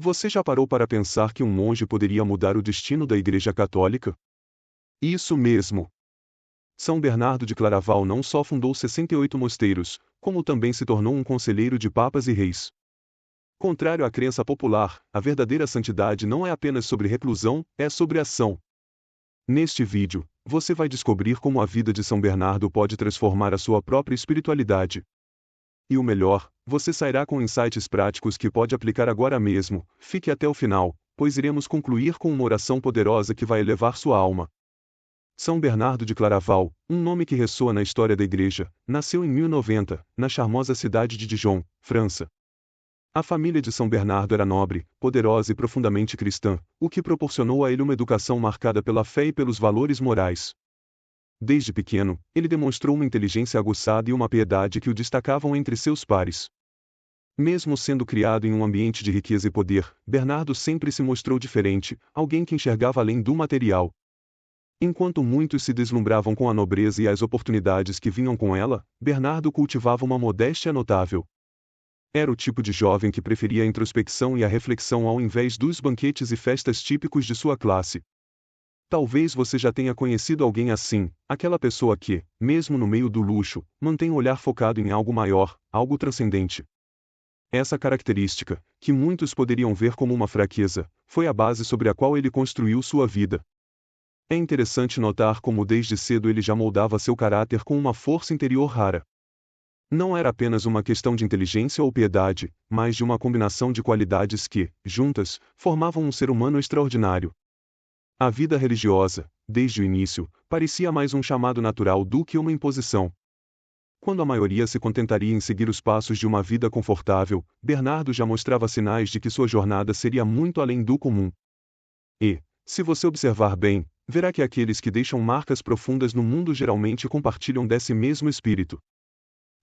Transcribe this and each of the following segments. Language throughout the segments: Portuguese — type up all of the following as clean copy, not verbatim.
Você já parou para pensar que um monge poderia mudar o destino da Igreja Católica? Isso mesmo! São Bernardo de Claraval não só fundou 68 mosteiros, como também se tornou um conselheiro de papas e reis. Contrário à crença popular, a verdadeira santidade não é apenas sobre reclusão, é sobre ação. Neste vídeo, você vai descobrir como a vida de São Bernardo pode transformar a sua própria espiritualidade. E o melhor, você sairá com insights práticos que pode aplicar agora mesmo. Fique até o final, pois iremos concluir com uma oração poderosa que vai elevar sua alma. São Bernardo de Claraval, um nome que ressoa na história da Igreja, nasceu em 1090, na charmosa cidade de Dijon, França. A família de São Bernardo era nobre, poderosa e profundamente cristã, o que proporcionou a ele uma educação marcada pela fé e pelos valores morais. Desde pequeno, ele demonstrou uma inteligência aguçada e uma piedade que o destacavam entre seus pares. Mesmo sendo criado em um ambiente de riqueza e poder, Bernardo sempre se mostrou diferente, alguém que enxergava além do material. Enquanto muitos se deslumbravam com a nobreza e as oportunidades que vinham com ela, Bernardo cultivava uma modéstia notável. Era o tipo de jovem que preferia a introspecção e a reflexão ao invés dos banquetes e festas típicos de sua classe. Talvez você já tenha conhecido alguém assim, aquela pessoa que, mesmo no meio do luxo, mantém o olhar focado em algo maior, algo transcendente. Essa característica, que muitos poderiam ver como uma fraqueza, foi a base sobre a qual ele construiu sua vida. É interessante notar como desde cedo ele já moldava seu caráter com uma força interior rara. Não era apenas uma questão de inteligência ou piedade, mas de uma combinação de qualidades que, juntas, formavam um ser humano extraordinário. A vida religiosa, desde o início, parecia mais um chamado natural do que uma imposição. Quando a maioria se contentaria em seguir os passos de uma vida confortável, Bernardo já mostrava sinais de que sua jornada seria muito além do comum. E, se você observar bem, verá que aqueles que deixam marcas profundas no mundo geralmente compartilham desse mesmo espírito.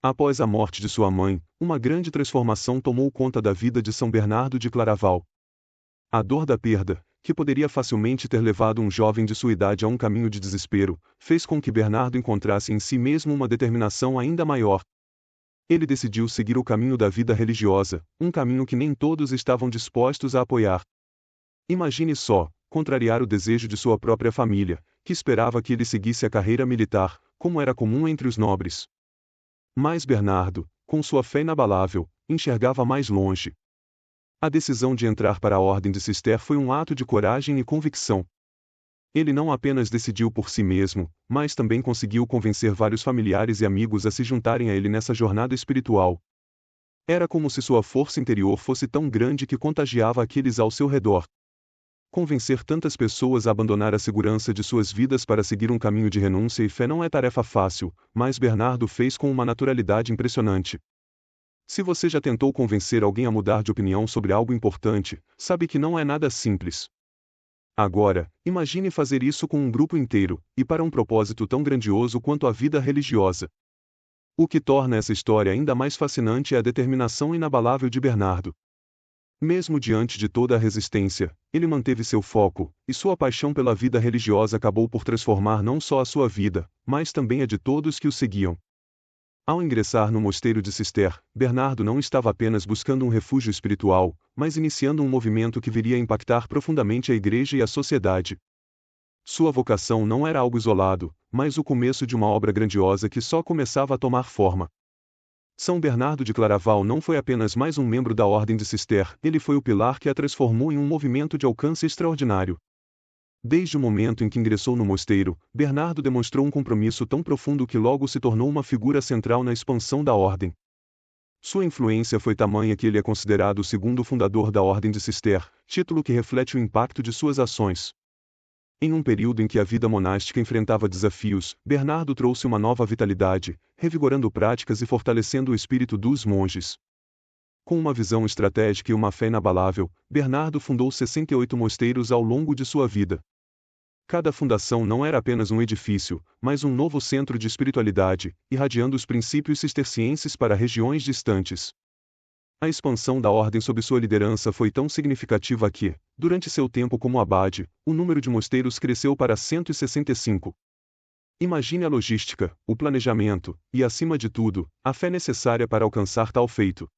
Após a morte de sua mãe, uma grande transformação tomou conta da vida de São Bernardo de Claraval. A dor da perda, que poderia facilmente ter levado um jovem de sua idade a um caminho de desespero, fez com que Bernardo encontrasse em si mesmo uma determinação ainda maior. Ele decidiu seguir o caminho da vida religiosa, um caminho que nem todos estavam dispostos a apoiar. Imagine só, contrariar o desejo de sua própria família, que esperava que ele seguisse a carreira militar, como era comum entre os nobres. Mas Bernardo, com sua fé inabalável, enxergava mais longe. A decisão de entrar para a Ordem de Cister foi um ato de coragem e convicção. Ele não apenas decidiu por si mesmo, mas também conseguiu convencer vários familiares e amigos a se juntarem a ele nessa jornada espiritual. Era como se sua força interior fosse tão grande que contagiava aqueles ao seu redor. Convencer tantas pessoas a abandonar a segurança de suas vidas para seguir um caminho de renúncia e fé não é tarefa fácil, mas Bernardo fez com uma naturalidade impressionante. Se você já tentou convencer alguém a mudar de opinião sobre algo importante, sabe que não é nada simples. Agora, imagine fazer isso com um grupo inteiro, e para um propósito tão grandioso quanto a vida religiosa. O que torna essa história ainda mais fascinante é a determinação inabalável de Bernardo. Mesmo diante de toda a resistência, ele manteve seu foco, e sua paixão pela vida religiosa acabou por transformar não só a sua vida, mas também a de todos que o seguiam. Ao ingressar no mosteiro de Cister, Bernardo não estava apenas buscando um refúgio espiritual, mas iniciando um movimento que viria a impactar profundamente a Igreja e a sociedade. Sua vocação não era algo isolado, mas o começo de uma obra grandiosa que só começava a tomar forma. São Bernardo de Claraval não foi apenas mais um membro da Ordem de Cister, ele foi o pilar que a transformou em um movimento de alcance extraordinário. Desde o momento em que ingressou no mosteiro, Bernardo demonstrou um compromisso tão profundo que logo se tornou uma figura central na expansão da Ordem. Sua influência foi tamanha que ele é considerado o segundo fundador da Ordem de Cister, título que reflete o impacto de suas ações. Em um período em que a vida monástica enfrentava desafios, Bernardo trouxe uma nova vitalidade, revigorando práticas e fortalecendo o espírito dos monges. Com uma visão estratégica e uma fé inabalável, Bernardo fundou 68 mosteiros ao longo de sua vida. Cada fundação não era apenas um edifício, mas um novo centro de espiritualidade, irradiando os princípios cistercienses para regiões distantes. A expansão da ordem sob sua liderança foi tão significativa que, durante seu tempo como abade, o número de mosteiros cresceu para 165. Imagine a logística, o planejamento, e acima de tudo, a fé necessária para alcançar tal feito.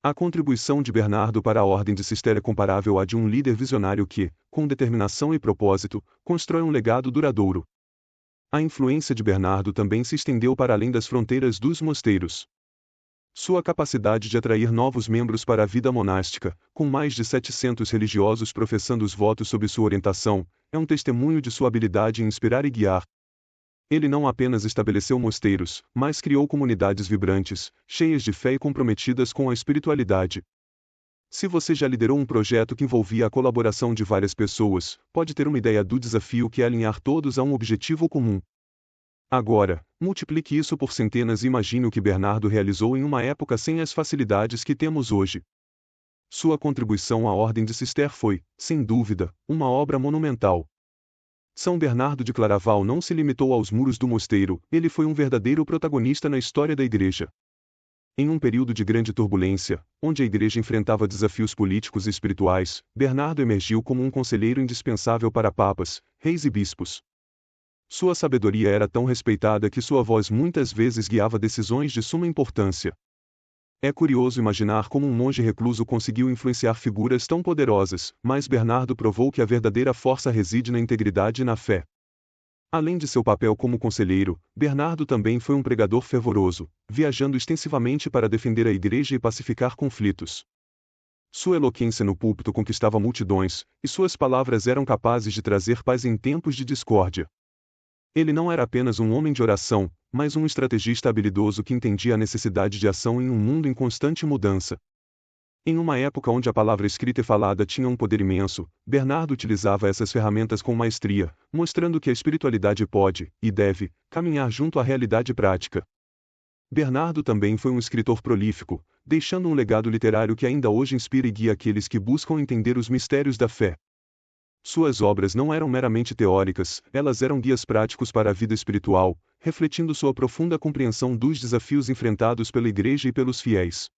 A contribuição de Bernardo para a Ordem de Cister é comparável à de um líder visionário que, com determinação e propósito, constrói um legado duradouro. A influência de Bernardo também se estendeu para além das fronteiras dos mosteiros. Sua capacidade de atrair novos membros para a vida monástica, com mais de 700 religiosos professando os votos sob sua orientação, é um testemunho de sua habilidade em inspirar e guiar. Ele não apenas estabeleceu mosteiros, mas criou comunidades vibrantes, cheias de fé e comprometidas com a espiritualidade. Se você já liderou um projeto que envolvia a colaboração de várias pessoas, pode ter uma ideia do desafio que é alinhar todos a um objetivo comum. Agora, multiplique isso por centenas e imagine o que Bernardo realizou em uma época sem as facilidades que temos hoje. Sua contribuição à Ordem de Cister foi, sem dúvida, uma obra monumental. São Bernardo de Claraval não se limitou aos muros do mosteiro, ele foi um verdadeiro protagonista na história da Igreja. Em um período de grande turbulência, onde a Igreja enfrentava desafios políticos e espirituais, Bernardo emergiu como um conselheiro indispensável para papas, reis e bispos. Sua sabedoria era tão respeitada que sua voz muitas vezes guiava decisões de suma importância. É curioso imaginar como um monge recluso conseguiu influenciar figuras tão poderosas, mas Bernardo provou que a verdadeira força reside na integridade e na fé. Além de seu papel como conselheiro, Bernardo também foi um pregador fervoroso, viajando extensivamente para defender a Igreja e pacificar conflitos. Sua eloquência no púlpito conquistava multidões, e suas palavras eram capazes de trazer paz em tempos de discórdia. Ele não era apenas um homem de oração, mas um estrategista habilidoso que entendia a necessidade de ação em um mundo em constante mudança. Em uma época onde a palavra escrita e falada tinha um poder imenso, Bernardo utilizava essas ferramentas com maestria, mostrando que a espiritualidade pode, e deve, caminhar junto à realidade prática. Bernardo também foi um escritor prolífico, deixando um legado literário que ainda hoje inspira e guia aqueles que buscam entender os mistérios da fé. Suas obras não eram meramente teóricas, elas eram guias práticos para a vida espiritual, refletindo sua profunda compreensão dos desafios enfrentados pela Igreja e pelos fiéis.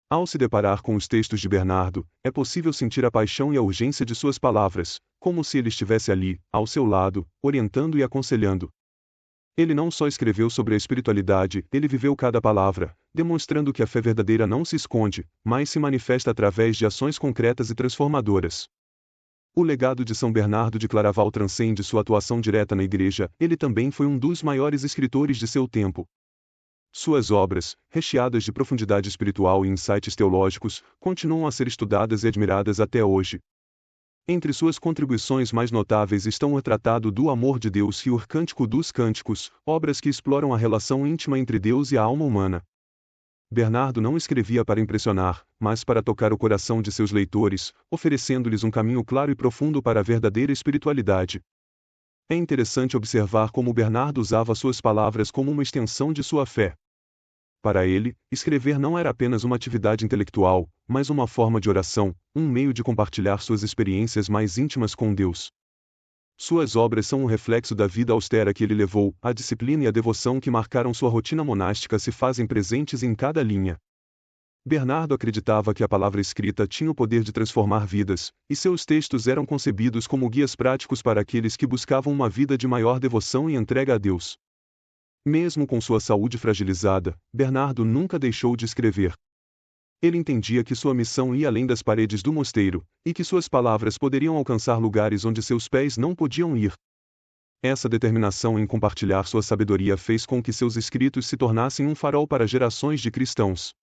Ao se deparar com os textos de Bernardo, é possível sentir a paixão e a urgência de suas palavras, como se ele estivesse ali, ao seu lado, orientando e aconselhando. Ele não só escreveu sobre a espiritualidade, ele viveu cada palavra, demonstrando que a fé verdadeira não se esconde, mas se manifesta através de ações concretas e transformadoras. O legado de São Bernardo de Claraval transcende sua atuação direta na Igreja, ele também foi um dos maiores escritores de seu tempo. Suas obras, recheadas de profundidade espiritual e insights teológicos, continuam a ser estudadas e admiradas até hoje. Entre suas contribuições mais notáveis estão o Tratado do Amor de Deus e o Cântico dos Cânticos, obras que exploram a relação íntima entre Deus e a alma humana. Bernardo não escrevia para impressionar, mas para tocar o coração de seus leitores, oferecendo-lhes um caminho claro e profundo para a verdadeira espiritualidade. É interessante observar como Bernardo usava suas palavras como uma extensão de sua fé. Para ele, escrever não era apenas uma atividade intelectual, mas uma forma de oração, um meio de compartilhar suas experiências mais íntimas com Deus. Suas obras são um reflexo da vida austera que ele levou, a disciplina e a devoção que marcaram sua rotina monástica se fazem presentes em cada linha. Bernardo acreditava que a palavra escrita tinha o poder de transformar vidas, e seus textos eram concebidos como guias práticos para aqueles que buscavam uma vida de maior devoção e entrega a Deus. Mesmo com sua saúde fragilizada, Bernardo nunca deixou de escrever. Ele entendia que sua missão ia além das paredes do mosteiro, e que suas palavras poderiam alcançar lugares onde seus pés não podiam ir. Essa determinação em compartilhar sua sabedoria fez com que seus escritos se tornassem um farol para gerações de cristãos.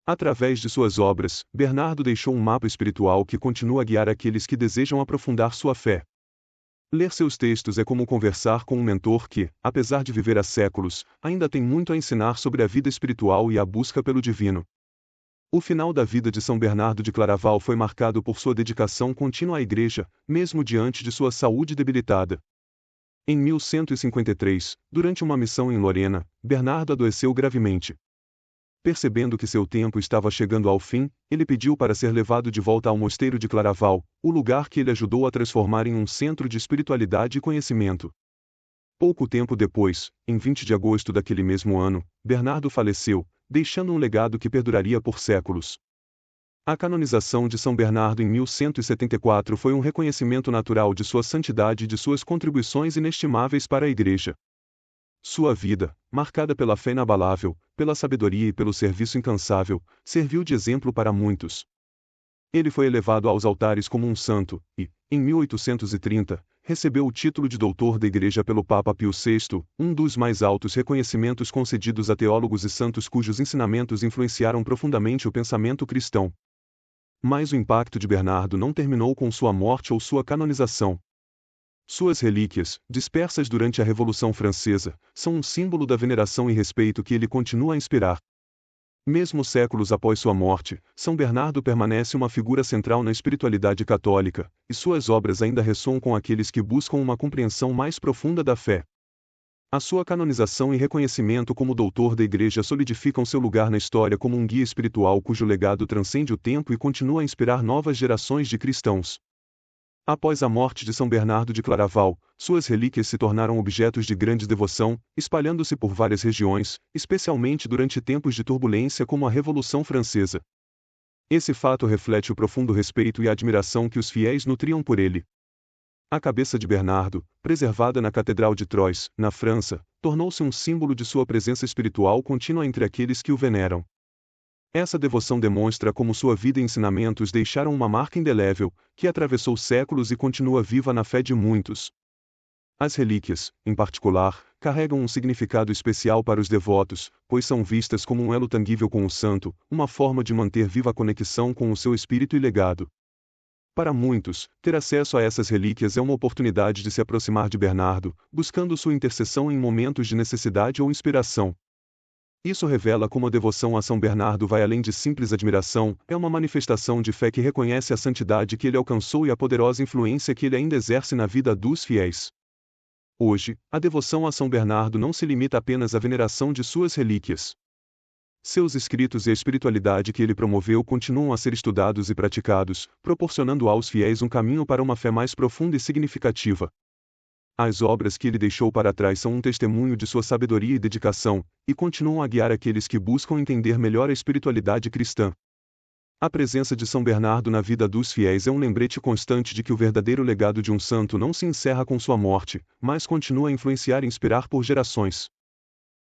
Através de suas obras, Bernardo deixou um mapa espiritual que continua a guiar aqueles que desejam aprofundar sua fé. Ler seus textos é como conversar com um mentor que, apesar de viver há séculos, ainda tem muito a ensinar sobre a vida espiritual e a busca pelo divino. O final da vida de São Bernardo de Claraval foi marcado por sua dedicação contínua à Igreja, mesmo diante de sua saúde debilitada. Em 1153, durante uma missão em Lorena, Bernardo adoeceu gravemente. Percebendo que seu tempo estava chegando ao fim, ele pediu para ser levado de volta ao mosteiro de Claraval, o lugar que ele ajudou a transformar em um centro de espiritualidade e conhecimento. Pouco tempo depois, em 20 de agosto daquele mesmo ano, Bernardo faleceu, deixando um legado que perduraria por séculos. A canonização de São Bernardo em 1174 foi um reconhecimento natural de sua santidade e de suas contribuições inestimáveis para a Igreja. Sua vida, marcada pela fé inabalável, pela sabedoria e pelo serviço incansável, serviu de exemplo para muitos. Ele foi elevado aos altares como um santo, e, em 1830, recebeu o título de doutor da Igreja pelo Papa Pio VI, um dos mais altos reconhecimentos concedidos a teólogos e santos cujos ensinamentos influenciaram profundamente o pensamento cristão. Mas o impacto de Bernardo não terminou com sua morte ou sua canonização. Suas relíquias, dispersas durante a Revolução Francesa, são um símbolo da veneração e respeito que ele continua a inspirar. Mesmo séculos após sua morte, São Bernardo permanece uma figura central na espiritualidade católica, e suas obras ainda ressoam com aqueles que buscam uma compreensão mais profunda da fé. A sua canonização e reconhecimento como doutor da Igreja solidificam seu lugar na história como um guia espiritual cujo legado transcende o tempo e continua a inspirar novas gerações de cristãos. Após a morte de São Bernardo de Claraval, suas relíquias se tornaram objetos de grande devoção, espalhando-se por várias regiões, especialmente durante tempos de turbulência como a Revolução Francesa. Esse fato reflete o profundo respeito e admiração que os fiéis nutriam por ele. A cabeça de Bernardo, preservada na Catedral de Troyes, na França, tornou-se um símbolo de sua presença espiritual contínua entre aqueles que o veneram. Essa devoção demonstra como sua vida e ensinamentos deixaram uma marca indelével, que atravessou séculos e continua viva na fé de muitos. As relíquias, em particular, carregam um significado especial para os devotos, pois são vistas como um elo tangível com o santo, uma forma de manter viva a conexão com o seu espírito e legado. Para muitos, ter acesso a essas relíquias é uma oportunidade de se aproximar de Bernardo, buscando sua intercessão em momentos de necessidade ou inspiração. Isso revela como a devoção a São Bernardo vai além de simples admiração, é uma manifestação de fé que reconhece a santidade que ele alcançou e a poderosa influência que ele ainda exerce na vida dos fiéis. Hoje, a devoção a São Bernardo não se limita apenas à veneração de suas relíquias. Seus escritos e a espiritualidade que ele promoveu continuam a ser estudados e praticados, proporcionando aos fiéis um caminho para uma fé mais profunda e significativa. As obras que ele deixou para trás são um testemunho de sua sabedoria e dedicação, e continuam a guiar aqueles que buscam entender melhor a espiritualidade cristã. A presença de São Bernardo na vida dos fiéis é um lembrete constante de que o verdadeiro legado de um santo não se encerra com sua morte, mas continua a influenciar e inspirar por gerações.